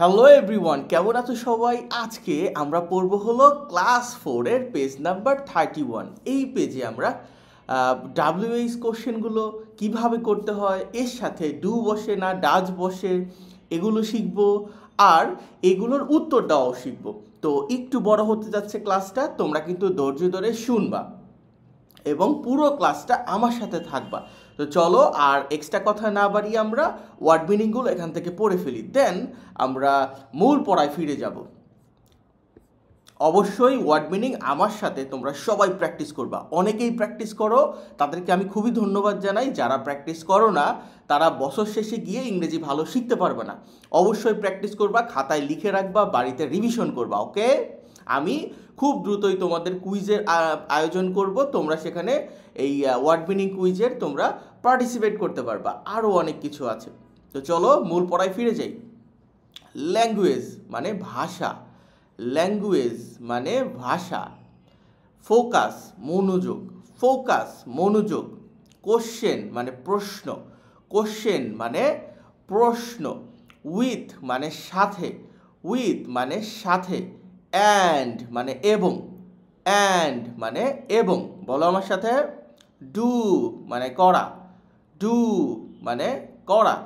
Hello everyone, কেমন আছো সবাই? আজকে আমরা পড়বো হলো ক্লাস 4 এর পেজ নাম্বার 31। এই পেজে আমরা ডাব্লিউএইচ কোশ্চেনগুলো কিভাবে করতে হয়, এর সাথে ডু বসে না ডাজ বসে এগুলো শিখবো, আর এগুলোর উত্তর দেওয়াও শিখবো। তো একটু বড় হতে যাচ্ছে ক্লাসটা, তোমরা কিন্তু ধৈর্য ধরে শুনবা এবং পুরো ক্লাসটা আমার সাথে থাকবা। তো চলো আর এক্সট্রা কথা না বাড়িয়ে আমরা ওয়ার্ড মিনিংগুলো এখান থেকে পড়ে ফেলি, দেন আমরা মূল পড়ায় ফিরে যাব। অবশ্যই ওয়ার্ড মিনিং আমার সাথে তোমরা সবাই প্র্যাকটিস করবা। অনেকেই প্র্যাকটিস করো, তাদেরকে আমি খুবই ধন্যবাদ জানাই। যারা প্র্যাকটিস করো না তারা বছর শেষে গিয়ে ইংরেজি ভালো শিখতে পারবে না। অবশ্যই প্র্যাকটিস করবা, খাতায় লিখে রাখবা, বাড়িতে রিভিশন করবা। ওকে, আমি খুব দ্রুতই তোমাদের কুইজের আয়োজন করব, তোমরা সেখানে এই ওয়ার্ড মিনিং কুইজের তোমরা পার্টিসিপেট করতে পারবা। আরও অনেক কিছু আছে। তো চলো মূল পড়ায় ফিরে যাই। ল্যাঙ্গুয়েজ মানে ভাষা, ল্যাঙ্গুয়েজ মানে ভাষা। ফোকাস মনোযোগ, ফোকাস মনোযোগ। কোশ্চেন মানে প্রশ্ন, কোশ্চেন মানে প্রশ্ন। উইথ মানে সাথে, উইথ মানে সাথে। অ্যান্ড মানে এবং, অ্যান্ড মানে এবং। বলো আমার সাথে। ডু মানে করা, ডু মানে করা।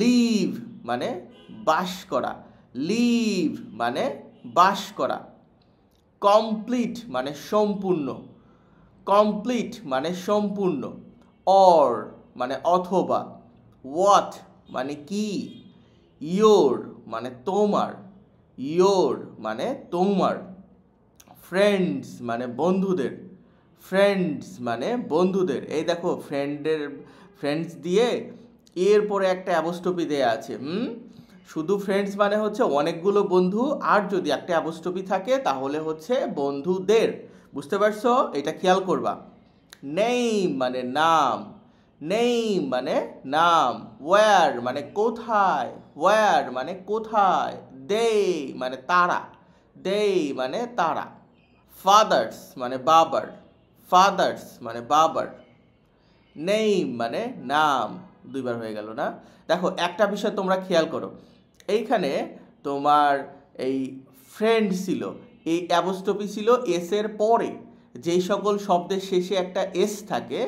লিভ মানে বাস করা, লিভ মানে বাস করা। কমপ্লিট মানে সম্পূর্ণ, কমপ্লিট মানে সম্পূর্ণ। অর মানে অথবা। হোয়াট মানে কি। ইয়োর মানে তোমার, ইয়োর মানে তোমার। ফ্রেন্ডস মানে বন্ধুদের, ফ্রেন্ডস মানে বন্ধুদের। এই দেখো ফ্রেন্ডের, ফ্রেন্ডস দিয়ে এরপরে একটা অ্যাপোস্ট্রফি দেয়া আছে। শুধু ফ্রেন্ডস মানে হচ্ছে অনেকগুলো বন্ধু, আর যদি একটা অ্যাপোস্ট্রফি থাকে তাহলে হচ্ছে বন্ধুদের। বুঝতে পারছো? এটা খেয়াল করবা। নেম মানে নাম, নেম মানে নাম। ওয়্যার মানে কোথায়, ওয়্যার মানে কোথায়। দে মানে তারা, দে মানে তারা। ফাদার্স মানে বাবার, ফাদার্স মানে বাবার। নেম মানে নাম। দুইবার হয়ে গেল না? দেখো একটা বিষয় তোমরা খেয়াল করো, এইখানে তোমার এই ফ্রেন্ড ছিল, এই অ্যাপোস্ট্রফি ছিল এস এর পরে। যেই সকল শব্দের শেষে একটা এস থাকে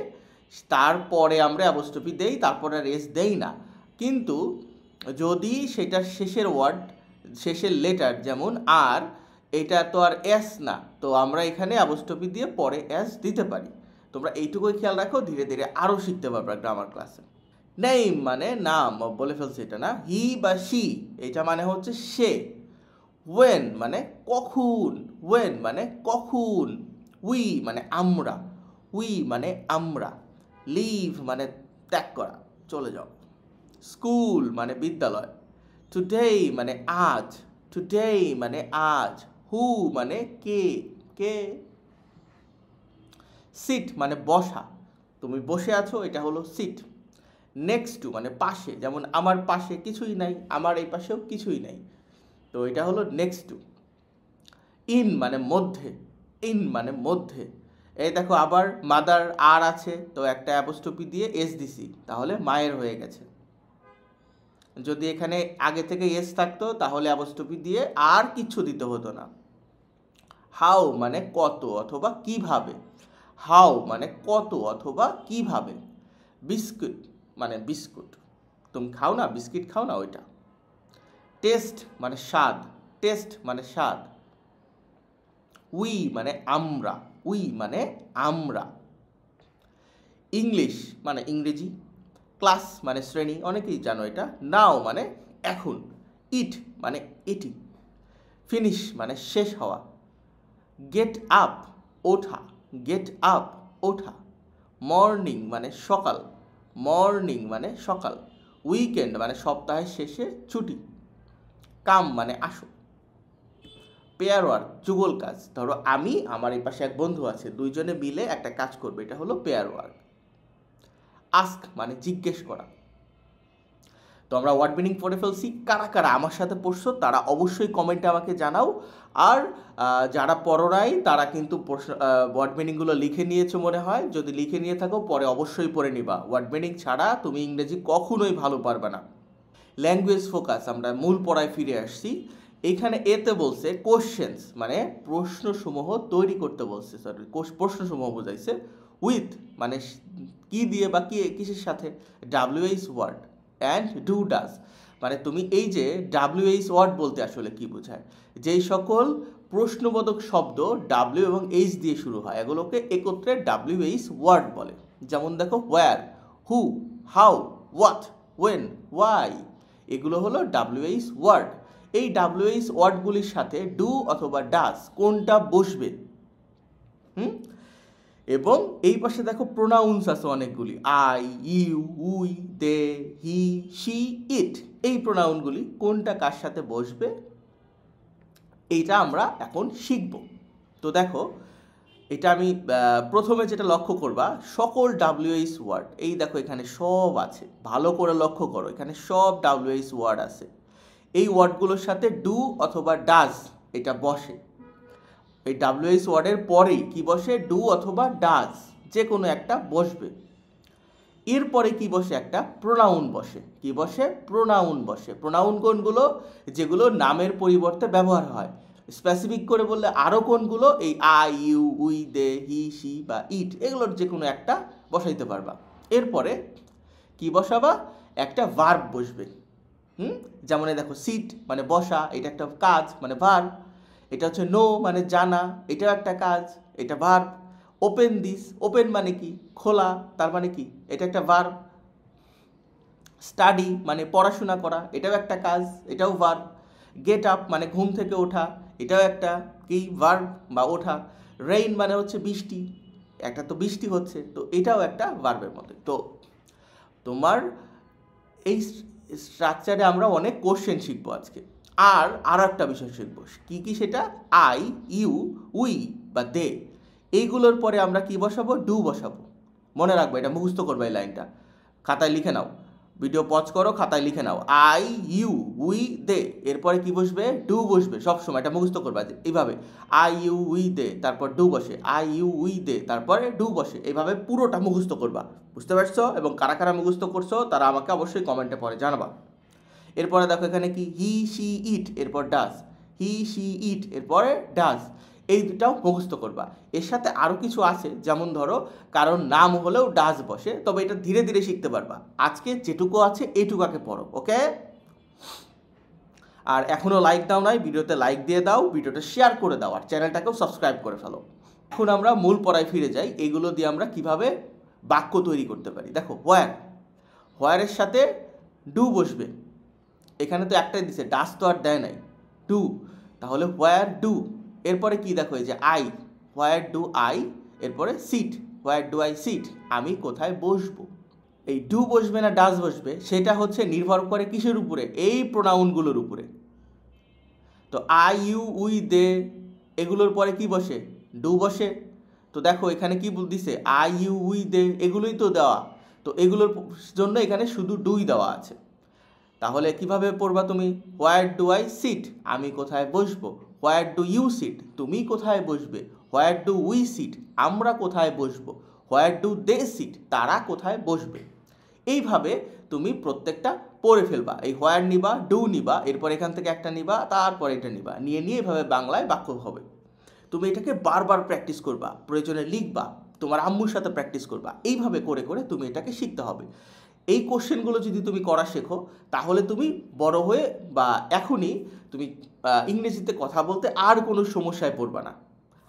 তারপরে আমরা অ্যাপোস্ট্রফি দেই, তারপরে আর এস দেই না। কিন্তু যদি সেটার শেষের ওয়ার্ড, শেষের লেটার যেমন আর, এটা তো আর এস না, তো আমরা এখানে অ্যাপোস্ট্রফি দিয়ে পরে এস দিতে পারি। তোমরা এইটুকুই খেয়াল রাখো, ধীরে ধীরে আরও শিখতে পারবে গ্রামার ক্লাসে। নেম মানে নাম, বলে ফেলছে এটা না। হি বা শি এটা মানে হচ্ছে সে। ওয়েন মানে কখন, ওয়েন মানে কখন। উই মানে আমরা, উই মানে আমরা। লিভ মানে ত্যাগ করা, চলে যাও। স্কুল মানে বিদ্যালয়। টুডে মানে আজ, টুডে মানে আজ। হু মানে কে, কে। সিট মানে বসা, তুমি বসে আছো, এটা হলো সিট। নেক্সট টু মানে পাশে, যেমন আমার পাশে কিছুই নাই, আমার এই পাশেও কিছুই নাই, তো এটা হলো নেক্সট টু। ইন মানে মধ্যে, ইন মানে মধ্যে। এই দেখো আবার মাদার আর আছে, তো একটা অ্যাপোস্ট্রফি দিয়ে এস দিছি, তাহলে মায়ের হয়ে গেছে। যদি এখানে আগে থেকে এস থাকতো তাহলে অ্যাপোস্ট্রফি দিয়ে আর কিচ্ছু দিতে হতো না। হাউ মানে কত অথবা কিভাবে, হাউ মানে কত অথবা কিভাবে। বিস্কুট মানে বিস্কুট, তুমি খাও না বিস্কিট, খাও না ওইটা। টেস্ট মানে স্বাদ, টেস্ট মানে স্বাদ। উই মানে আমরা, উই মানে আমরা। ইংলিশ মানে ইংরেজি। ক্লাস মানে শ্রেণী, অনেকেই জানো এটা। নাও মানে এখন। ইট মানে এটি। ফিনিশ মানে শেষ হওয়া। গেট আপ ওঠা, গেট আপ ওঠা। মর্নিং মানে সকাল, মর্নিং মানে সকাল। উইকেন্ড মানে সপ্তাহের শেষে ছুটি। কাম মানে আসো। পেয়ার ওয়ার্ক যুগল কাজ, ধরো আমি, আমার এই পাশে এক বন্ধু আছে, দুইজনে মিলে একটা কাজ করবে, এটা হলো পেয়ার ওয়ার্ক। আস্ক মানে জিজ্ঞেস করা। তো আমরা ওয়ার্ড মিনিং পড়ে ফেলছি। কারা কারা আমার সাথে পড়ছো তারা অবশ্যই কমেন্টে আমাকে জানাও, আর যারা পড়ো নাই তারা কিন্তু ওয়ার্ড মিনিংগুলো লিখে নিয়েছো মনে হয়। যদি লিখে নিয়ে থাকো পরে অবশ্যই পড়ে নিবা, ওয়ার্ড মিনিং ছাড়া তুমি ইংরেজি কখনোই ভালো পারবে না। ল্যাঙ্গুয়েজ ফোকাস, আমরা মূল পড়ায় ফিরে আসছি। এইখানে এতে বলছে কোশ্চেন্স, মানে প্রশ্নসমূহ তৈরি করতে বলছে, সরি প্রশ্নসমূহ বোঝাইছে। উইথ মানে কি দিয়ে বা কি কিসের সাথে, W H word and do does, মানে তুমি এই যে ডাব্লিউএইচ ওয়ার্ড বলতে আসলে কি বোঝায়, যেই সকল প্রশ্নবোধক শব্দ ডাব্লিউ এবং এইচ দিয়ে শুরু হয় এগুলোকে একত্রে ডাব্লিউএইচ ওয়ার্ড বলে। যেমন দেখো হোয়ার, হু, হাউ, হোয়াট, ওয়েন, ওয়াই, এগুলো হলো ডাব্লিউএইচ ওয়ার্ড। এই ডাব্লিউএইচ ওয়ার্ডগুলির সাথে ডু অথবা ডাজ কোনটা বসবে। এবং এই পাশে দেখো প্রোনাউন্স আছে অনেকগুলি, I, you, we, they, he, she, it, এই প্রোনাউনগুলি কোনটা কার সাথে বসবে এইটা আমরা এখন শিখব। তো দেখো এটা আমি প্রথমে যেটা লক্ষ্য করবা, সকল ডাব্লিউএইচ ওয়ার্ড, এই দেখো এখানে সব আছে, ভালো করে লক্ষ্য করো, এখানে সব ডাব্লিউএইচ ওয়ার্ড আছে। এই ওয়ার্ডগুলোর সাথে ডু অথবা ডাজ এটা বসে। এই ডাব্লিউএইচ ওয়ার্ডের পরেই কি বসে, ডু অথবা ডাজ, যে কোনো একটা বসবে। এরপরে কি বসে, একটা প্রোনাউন বসে। কি বসে, প্রোনাউন বসে। প্রোনাউন কোনগুলো, যেগুলো নামের পরিবর্তে ব্যবহার হয়। স্পেসিফিক করে বললে আরও কোনগুলো, এই I, you, we, they, he, she বা ইট, এগুলোর যে কোনো একটা বসাইতে পারবা। এরপরে কি বসাবা, একটা ভার্ব বসবে। যেমন দেখো সিট মানে বসা, এটা একটা কাজ মানে ভার্ব। এটা হচ্ছে নো মানে জানা, এটাও একটা কাজ, এটা ভার্ব। ওপেন দিস, ওপেন মানে কি, খোলা, তার মানে কি, এটা একটা ভার্ব। স্টাডি মানে পড়াশোনা করা, এটাও একটা কাজ, এটাও ভার্ব। গেট আপ মানে ঘুম থেকে ওঠা, এটাও একটা কি, ভার্ব বা ওঠা। রেইন মানে হচ্ছে বৃষ্টি, একটা তো বৃষ্টি হচ্ছে, তো এটাও একটা ভার্বের মতো। তো তোমার এই স্ট্রাকচারে আমরা অনেক কোশ্চেন শিখবো আজকে। আর একটা বিষয় শিখবো, কি কি সেটা, আই, ইউ, উই বা দে, এইগুলোর পরে আমরা কি বসাবো, ডু বসাবো। মনে রাখবো, এটা মুখস্থ করবে, এই লাইনটা খাতায় লিখে নাও, ভিডিও পজ করো, খাতায় লিখে নাও। আই, ইউ, উই, দে, এরপরে কি বসবে, ডু বসবে। সবসময় এটা মুখস্থ করবা এইভাবে, আই, ইউ, উই, দে, তারপর ডু বসে, আই, ইউ, উই, দে, তারপরে ডু বসে। এইভাবে পুরোটা মুখস্থ করবা, বুঝতে পারছো? এবং কারা কারা মুখস্থ করছো তারা আমাকে অবশ্যই কমেন্টে পরে জানাবা। এরপরে দেখো এখানে কি, হি, শি, ইট, এরপর ডাজ, হি, শি, ইট, এরপরে ডাজ, এই দুটাও মুখস্থ করবা। এর সাথে আরও কিছু আছে, যেমন ধরো কারণ নাম হলেও ডাজ বসে, তবে এটা ধীরে ধীরে শিখতে পারবা। আজকে যেটুকু আছে এইটুকাকে পড়ো, ওকে? আর এখনও লাইক দাও নাই, ভিডিওতে লাইক দিয়ে দাও, ভিডিওটা শেয়ার করে দাও, আর চ্যানেলটাকেও সাবস্ক্রাইব করে ফেলো। এখন আমরা মূল পড়ায় ফিরে যাই, এইগুলো দিয়ে আমরা কিভাবে বাক্য তৈরি করতে পারি। দেখো হোয়ার, হোয়ারের সাথে ডু বসবে। এখানে তো একটাই দিছে, ডাস তো আর দেয় নাই, ডু, তাহলে হোয়ার ডু। এরপরে কি দেখো, এই যে আই, হোয়ার ডু আই, এরপরে sit, where do I sit, আমি কোথায় বসবো। এই ডু বসবে না ডাস বসবে সেটা হচ্ছে নির্ভর করে কিসের উপরে, এই প্রোনাউনগুলোর উপরে। তো আই, ইউ, উই, দে, এগুলোর পরে কি বসে, ডু বসে। তো দেখো এখানে কি দিছে, আই, ইউ, উই, দে, এগুলোই তো দেওয়া, তো এগুলোর জন্য এখানে শুধু ডুই দেওয়া আছে। তাহলে কিভাবে পড়বা তুমি, হোয়ার ডু আই সিট, আমি কোথায় বসবো। হোয়ার ডু ইউ সিট, তুমি কোথায় বসবে। হোয়ার ডু উই সিট, আমরা কোথায় বসবো। হোয়ার ডু দে সিট, তারা কোথায় বসবে। এইভাবে তুমি প্রত্যেকটা পড়ে ফেলবা। এই হোয়ার নিবা, ডু নিবা, এরপর এখান থেকে একটা নিবা, তারপর এটা নিবা, নিয়ে নিয়ে এভাবে বাংলায় বাক্য হবে। তুমি এটাকে বারবার প্র্যাকটিস করবা, প্রয়োজনে লিখবা, তোমার আম্মুর সাথে প্র্যাকটিস করবা। এইভাবে করে করে তুমি এটাকে শিখতে হবে। এই কোশ্চেনগুলো যদি তুমি করা শেখো, তাহলে তুমি বড় হয়ে বা এখনই তুমি ইংরেজিতে কথা বলতে আর কোনো সমস্যায় পড়বা না।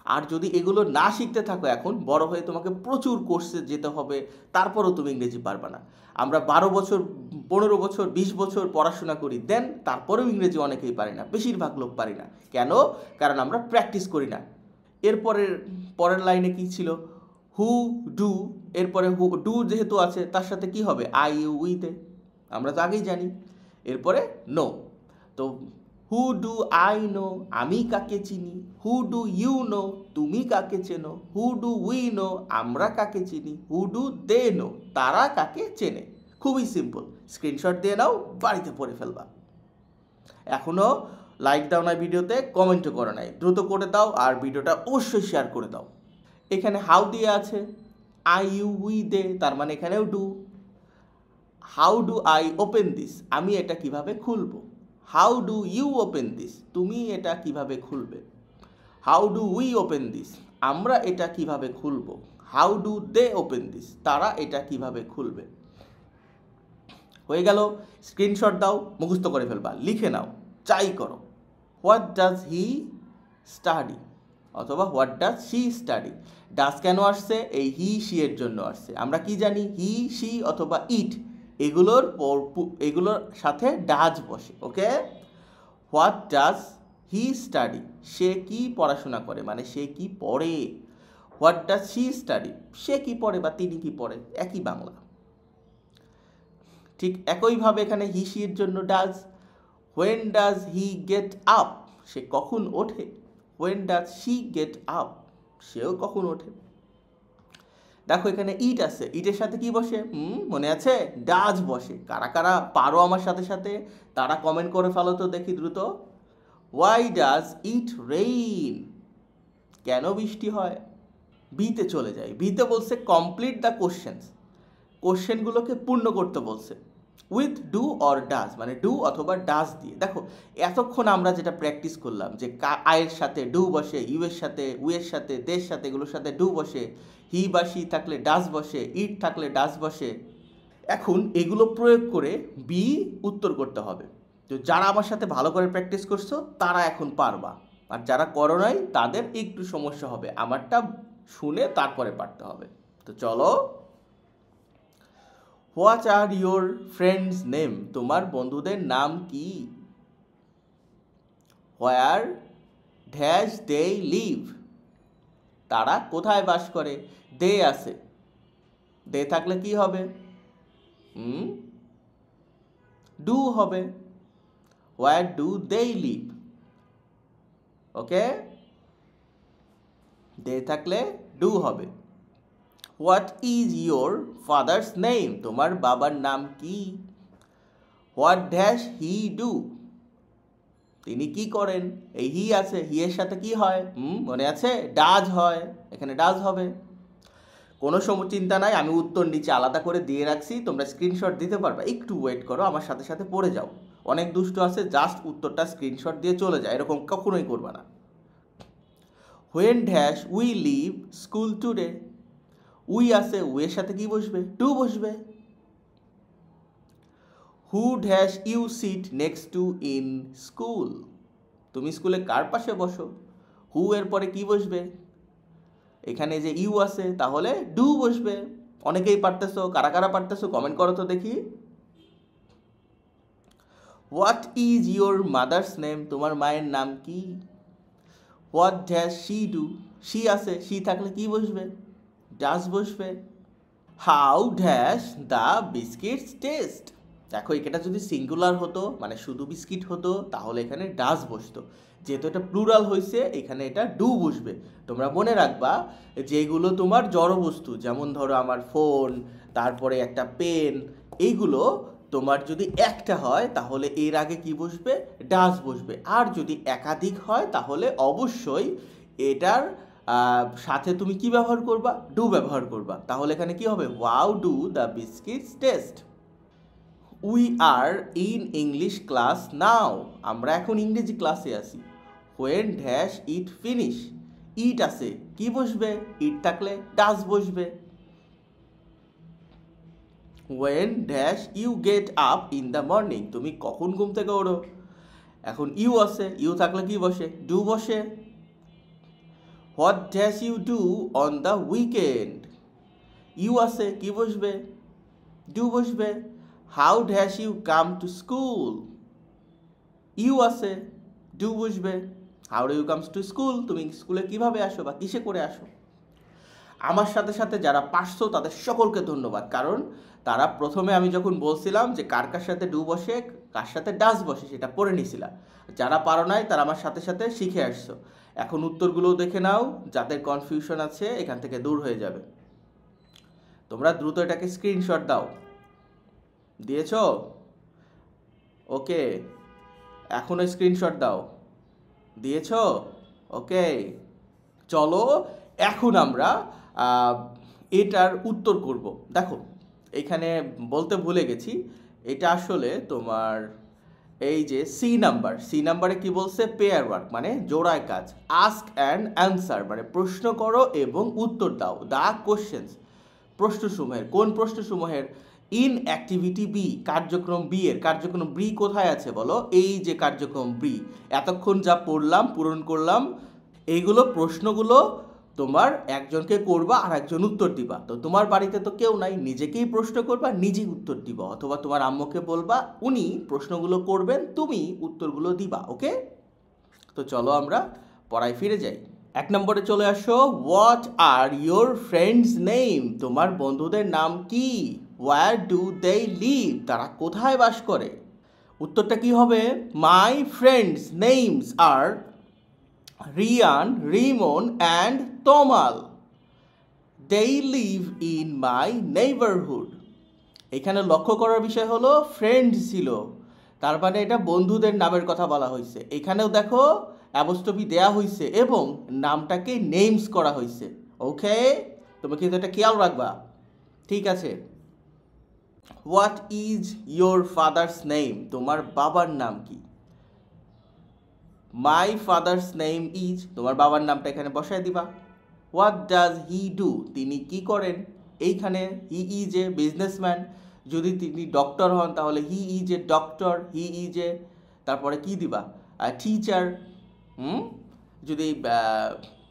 আর যদি এগুলো না শিখতে থাকো, এখন বড় হয়ে তোমাকে প্রচুর কোর্সে যেতে হবে, তারপরও তুমি ইংরেজি পারবা না। আমরা 12 বছর, 15 বছর, 20 বছর পড়াশোনা করি, দেন তারপরেও ইংরেজি অনেকেই পারি না, বেশিরভাগ লোক পারি না। কেন? কারণ আমরা প্র্যাকটিস করি না। পরের লাইনে কি ছিল, হু, ডু, এরপরে হু ডু যেহেতু আছে তার সাথে কি হবে, আই, ইউ, উইতে, আমরা তো আগেই জানি। এরপরে নো, তো হু ডু আই নো, আমি কাকে চিনি। হু ডু ইউ নো, তুমি কাকে চেনো। হু ডু উই নো, আমরা কাকে চিনি। হু ডু দে নো, তারা কাকে চেনে। খুবই সিম্পল, স্ক্রিনশট দিয়ে নাও, বাড়িতে পড়ে ফেলবা। এখনও লাইক দাও না ভিডিওতে, কমেন্টও করো নাই, দ্রুত করে দাও, আর ভিডিওটা অবশ্যই শেয়ার করে দাও। এখানে হাউ দিয়ে আছে, আই, ইউ, উই, দে, তার মানে এখানেও do. How do I open this, আমি এটা কিভাবে খুলব। How do you open this, তুমি এটা কিভাবে খুলবে। How do we open this, আমরা এটা কিভাবে খুলব। How do they open this, তারা এটা কিভাবে খুলবে। হয়ে গেল। স্ক্রিনশট দাও, মুখস্থ করে ফেলবা, লিখে নাও, চাই করো। হোয়াট ডাজ হি স্টাডি অথবা what does she study. Does কেন আসছে, এই হি শি এর জন্য আসছে। আমরা কি জানি, হি শি অথবা ইট এগুলোর সাথে ডাজ বসে। ওকে, হোয়াট ডাজ হি স্টাডি, সে কি পড়াশোনা করে, মানে সে কি পড়ে। হোয়াট ডাজ শি স্টাডি, সে কি পড়ে বা তিনি কি পড়ে, একই বাংলা। ঠিক একইভাবে এখানে হি শি এর জন্য does. When does he get up, সে কখন ওঠে। When does she get up, সেও কখন ওঠে। দেখো এখানে ইট আছে, ইটের সাথে কি বসে, মনে আছে, ডাজ বসে। কারা কারা পারো আমার সাথে সাথে তারা কমেন্ট করে ফেলো তো দেখি দ্রুত। হোয়াই ডাজ ইট রেইন, কেন বৃষ্টি হয়। বিতে চলে যায়, বিতে বলছে কমপ্লিট দ্য কোশ্চেন্স, কোশ্চেনগুলোকে পূর্ণ করতে বলছে। উইথ ডু অর ডাজ, মানে ডু অথবা ডাজ দিয়ে। দেখো এতক্ষণ আমরা যেটা প্র্যাকটিস করলাম যে আয়ের সাথে ডু বসে, ইউ এর সাথে, উয়ের সাথে, দের সাথে, এগুলোর সাথে ডু বসে, হি বা শি থাকলে ডাজ বসে, ইট থাকলে ডাজ বসে। এখন এগুলো প্রয়োগ করে বি উত্তর করতে হবে। তো যারা আমার সাথে ভালো করে প্র্যাকটিস করছো তারা এখন পারবা, আর যারা করো নাই তাদের একটু সমস্যা হবে, আমারটা শুনে তারপরে পারতে হবে। তো চলো। What are your friends name, তোমার বন্ধুদের নাম কি। হোয়ার ড্যাশ দে লিভ, তারা কোথায় বাস করে। দে আছে, দে থাকলে কি হবে, ডু হবে। হোয়ার ডু দে লিভ, ওকে, দে থাকলে ডু হবে। What is your father's name, তোমার বাবার নাম কি। হোয়াট ড্যাশ হি ডু, তিনি কি করেন। এই হি আছে, হি এর সাথে কি হয়, মনে আছে, ডাজ হয়, এখানে ডাজ হবে। কোনো সময় চিন্তা নাই, আমি উত্তর নিচে আলাদা করে দিয়ে রাখছি, তোমরা স্ক্রিনশট দিতে পারবা। একটু ওয়েট করো, আমার সাথে সাথে পড়ে যাও। অনেক দুষ্ট আছে জাস্ট উত্তরটা স্ক্রিনশট দিয়ে চলে যায়, এরকম কখনোই করবা না। When dash we leave school today, we আছে, উইয়ের সাথে কি বসবে, টু বসবে। Who dash you sit next to in school, তুমি স্কুলে কার পাশে বসো। হু এর পরে কি বসবে, এখানে যে ইউ আছে তাহলে ডু বসবে। অনেকেই পারতেছো, কারা কারা পারতেছো কমেন্ট করো তো দেখি। What is your mother's name, তোমার মায়ের নাম কি। What dash she do, she আছে, শি থাকলে কি বসবে, ডাজ বসবে। How dash the biscuits test, দেখো এটা যদি সিঙ্গুলার হতো, মানে শুধু বিস্কিট হতো, তাহলে এখানে ডাজ বসতো। যেহেতু এটা প্লুরাল হয়েছে, এখানে এটা ডু বসবে। তোমরা মনে রাখবা যেগুলো তোমার জড় বস্তু, যেমন ধরো আমার ফোন, তারপরে একটা পেন, এইগুলো তোমার যদি একটা হয় তাহলে এর আগে কি বসবে, ডাজ বসবে। আর যদি একাধিক হয় তাহলে অবশ্যই এটার সাথে তুমি কি ব্যবহার করবা, ডু ব্যবহার করবা। তাহলে এখানে কি হবে, how do the biscuits taste. We are in English class now, আমরা এখন ইংরেজি ক্লাসে আছি। When dash it finish, it আছে, কি বসবে, ইট থাকলে ডাজ বসবে। When dash you get up in the morning, তুমি কখন ঘুম থেকে ওঠো। এখন ইউ আছে, ইউ থাকলে কি বসে, ডু বসে। What dash you do on the weekend, you আছে, কি বসবে, ডু বসবে। How dash you come to school, you আছে, ডু বসবে। How do you comes to school, তুমি স্কুলে কিভাবে আসো বা কিসে করে আসো। আমার সাথে সাথে যারা পারছো তাদের সকলকে ধন্যবাদ, কারণ তারা প্রথমে আমি যখন বলছিলাম যে কার কার সাথে ডু বসে কার সাথে ডাজ বসে সেটা পড়ে নিছিলাম। যারা পারো নাই তারা আমার সাথে সাথে শিখে আসছো। এখন উত্তরগুলোও দেখে নাও, যাদের কনফিউশন আছে এখান থেকে দূর হয়ে যাবে। তোমরা দ্রুত এটাকে স্ক্রিনশট দাও, দিয়েছ, ওকে। এখনও স্ক্রিনশট দাও, দিয়েছ, ওকে। চলো এখন আমরা এটার উত্তর করব। দেখো এখানে বলতে ভুলে গেছি, এটা আসলে তোমার এই যে সি নাম্বারে কি বলছে, পেয়ার ওয়ার্ক মানে জোড়ায় কাজ। আস্ক অ্যান্ড অ্যান্সার মানে প্রশ্ন করো এবং উত্তর দাও। দ্য কোশ্চেন্স প্রশ্নসমূহের, কোন প্রশ্নসমূহের? ইন অ্যাক্টিভিটি বি, কার্যক্রম বি এর। কার্যক্রম বি কোথায় আছে বলো? এই যে কার্যক্রম বি, এতক্ষণ যা পড়লাম পূরণ করলাম, এইগুলো প্রশ্নগুলো তোমার একজনকে করবা আর একজন উত্তর দিবা। তো তোমার বাড়িতে তো কেউ নাই, নিজেকেই প্রশ্ন করবা, নিজেই উত্তর দিবা, অথবা তোমার আম্মুকে বলবা, উনি প্রশ্নগুলো করবেন, তুমি উত্তরগুলো দিবা। ওকে, তো চলো আমরা পড়ায় ফিরে যাই। 1 নম্বরে চলে আসো। What are your friends name, তোমার বন্ধুদের নাম কি? ওয়্যার ডু দে লিভ, তারা কোথায় বাস করে? উত্তরটা কি হবে? My friends names are Rian, Rimon and Tamal. They live in my neighbourhood. এখানে লক্ষ্য করার বিষয় হলো ফ্রেন্ড ছিল, তার মানে এটা বন্ধুদের নামের কথা বলা হয়েছে। এখানেও দেখো অ্যাপোস্ট্রফি দেয়া হয়েছে এবং নামটাকে নেমস করা হয়েছে। ওকে, তুমি কিন্তু এটা খেয়াল রাখবা, ঠিক আছে? What is your father's name, তোমার বাবার নাম কি? মাই ফাদার্স নেম ইজ, তোমার বাবার নামটা এখানে বসায় দিবা। হোয়াট ডাজ হি ডু, তিনি কি করেন? এইখানে হি ইজ এ বিজনেসম্যান, যদি তিনি ডক্টর হন তাহলে he is a doctor, he is a, তারপরে কি দিবা? টিচার। যদি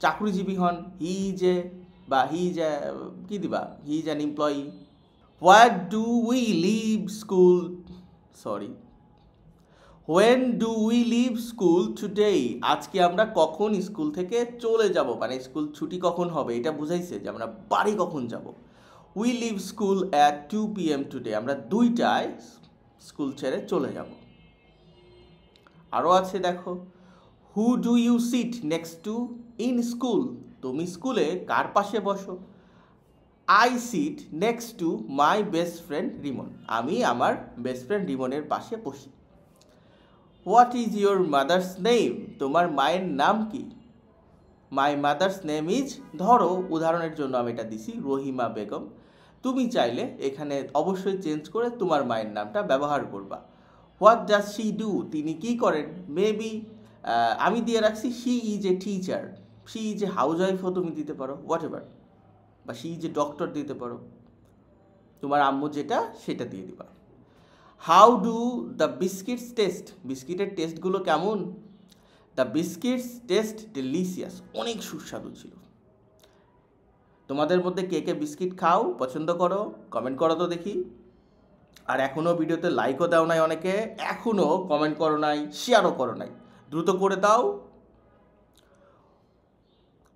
চাকরিজীবী হন হি ইজ এ, বা হি ইজ এ, কি দিবা? He is an employee. What do we leave school, sorry, when do we leave school today, আজকে আমরা কখন স্কুল থেকে চলে যাব, মানে স্কুল ছুটি কখন হবে এটা বুঝাইছে যে আমরা বাড়ি কখন যাব। We leave school at 2 PM today, আমরা 2টায় স্কুল ছেড়ে চলে যাব। আরও আছে দেখো, who do you sit next to in school, তুমি স্কুলে কার পাশে বসো? I sit next to my best friend Rimon, আমি আমার বেস্ট ফ্রেন্ড রিমনের পাশে বসি। What is your mother's name, তোমার মায়ের নাম কি? মাই মাদার্স নেম ইজ, ধরো উদাহরণের জন্য আমি এটা দিছি রহিমা বেগম, তুমি চাইলে এখানে অবশ্যই চেঞ্জ করে তোমার মায়ের নামটা ব্যবহার করবা। হোয়াট ডাজ শি ডু, তিনি কি করেন? মেবি আমি দিয়ে রাখছি she is a teacher, she is a হাউস ওয়াইফও তুমি দিতে পারো, হোয়াট এভার, বা শি ইজ এ ডক্টর দিতে পারো, তোমার আম্মু যেটা সেটা দিয়ে দিবা। How do the biscuits taste, বিস্কিটের টেস্টগুলো কেমন? দ্য বিস্কিটস টেস্ট ডেলিশিয়াস, অনেক সুস্বাদু ছিল। তোমাদের মধ্যে কে কে বিস্কিট খাও, পছন্দ করো, কমেন্ট করো তো দেখি। আর এখনও ভিডিওতে লাইকও দাও নাই অনেকে, এখনও কমেন্ট করো নাই, শেয়ারও করো নাই, দ্রুত করে দাও।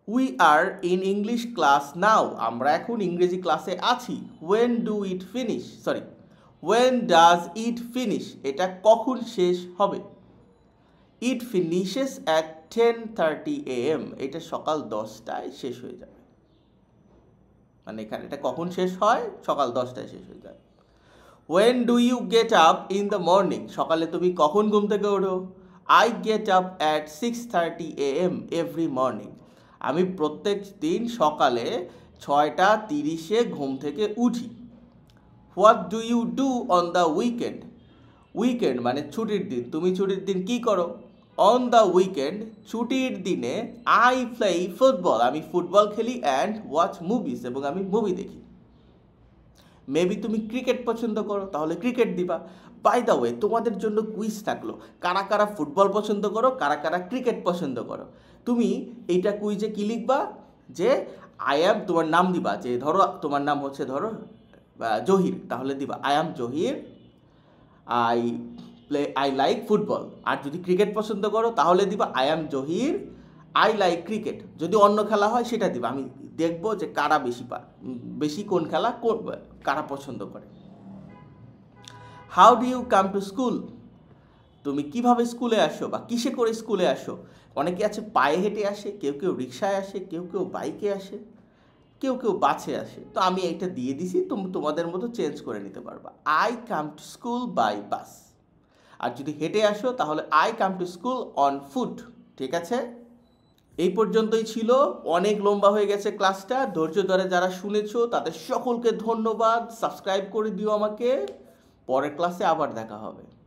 We are in English class now, আমরা এখন ইংরেজি ক্লাসে আছি। When do it finish, sorry, when does it finish, এটা কখন শেষ হবে? ইট ফিনিশেস অ্যাট 10:30 AM, এটা সকাল 10টায় শেষ হয়ে যাবে, মানে এখানে এটা কখন শেষ হয়? সকাল 10টায় শেষ হয়ে যায়। When do you get up in the morning, সকালে তুমি কখন ঘুম থেকে ওঠো? I get up at 6:30 AM every morning, আমি প্রত্যেক দিন সকালে 6:30 ঘুম থেকে উঠি। What do you do on the weekend, weekend মানে ছুটির দিন, তুমি ছুটির দিন কি করো? অন দ্য উইকেন্ড, ছুটির দিনে, আই প্লে ফুটবল, আমি ফুটবল খেলি, অ্যান্ড ওয়াচ মুভিজ, এবং আমি মুভি দেখি। মেবি তুমি ক্রিকেট পছন্দ করো, তাহলে ক্রিকেট দিবা। বাই দ্য ওয়ে, তোমাদের জন্য কুইজ থাকলো, কারা কারা ফুটবল পছন্দ করো, কারা কারা ক্রিকেট পছন্দ করো। তুমি এইটা কুইজে কি লিখবা? যে আই অ্যাম, তোমার নাম দিবা, যে ধরো তোমার নাম হচ্ছে ধরো জহির, তাহলে দিবা I am Zahir, I like football. আর যদি ক্রিকেট পছন্দ করো তাহলে দিবা I am Zahir, I like cricket. যদি অন্য খেলা হয় সেটা দিবা, আমি দেখবো যে কারা বেশি কোন খেলা কারা পছন্দ করে। How do you come to school, তুমি কিভাবে স্কুলে আসো বা কিসে করে স্কুলে আসো? অনেকে আছে পায়ে হেঁটে আসে, কেউ কেউ রিক্সায় আসে, কেউ কেউ বাইকে আসে, কেউ কেউ বাসে আসে। তো আমি এটা দিয়ে দিছি, তোমাদের মতো চেঞ্জ করে নিতে পারবা। I come to school by bus. আর যদি হেঁটে আসো তাহলে I come to school on foot, ঠিক আছে? এই পর্যন্তই ছিল, অনেক লম্বা হয়ে গেছে ক্লাসটা। ধৈর্য ধরে যারা শুনেছো তাদের সকলকে ধন্যবাদ। সাবস্ক্রাইব করে দিও আমাকে। পরের ক্লাসে আবার দেখা হবে।